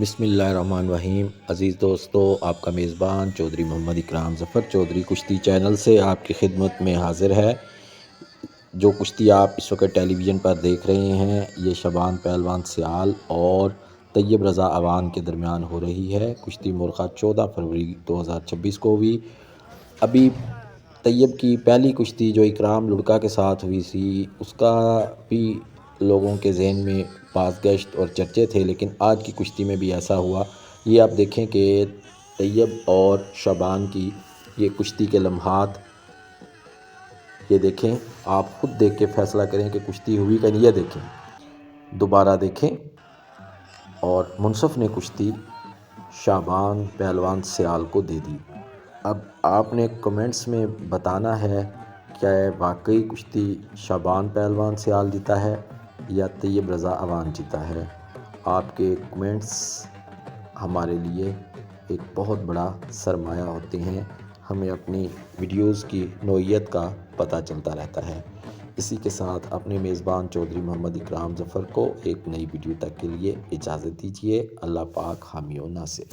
بسم اللہ الرحمن الرحیم۔ عزیز دوستو، آپ کا میزبان چودھری محمد اکرام ظفر چودھری کشتی چینل سے آپ کی خدمت میں حاضر ہے۔ جو کشتی آپ اس وقت ٹیلی ویژن پر دیکھ رہے ہیں، یہ شبان پہلوان سیال اور طیب رضا اوان کے درمیان ہو رہی ہے۔ کشتی مرخہ 14 فروری 2026 کو ہوئی۔ ابھی طیب کی پہلی کشتی جو اکرام لڑکا کے ساتھ ہوئی تھی، اس کا بھی لوگوں کے ذہن میں باز گشت اور چرچے تھے، لیکن آج کی کشتی میں بھی ایسا ہوا۔ یہ آپ دیکھیں کہ طیب اور شبان کی یہ کشتی کے لمحات، یہ دیکھیں، آپ خود دیکھ کے فیصلہ کریں کہ کشتی ہوئی کہ نہیں۔ یہ دیکھیں، دوبارہ دیکھیں، اور منصف نے کشتی شبان پہلوان سیال کو دے دی۔ اب آپ نے کمنٹس میں بتانا ہے کہ واقعی کشتی شبان پہلوان سیال جیتا ہے یا طیب رضا اوان جیتا ہے۔ آپ کے کمنٹس ہمارے لیے ایک بہت بڑا سرمایہ ہوتے ہیں، ہمیں اپنی ویڈیوز کی نوعیت کا پتہ چلتا رہتا ہے۔ اسی کے ساتھ اپنے میزبان چودھری محمد اکرام ظفر کو ایک نئی ویڈیو تک کے لیے اجازت دیجیے۔ اللہ پاک حامی و ناصر۔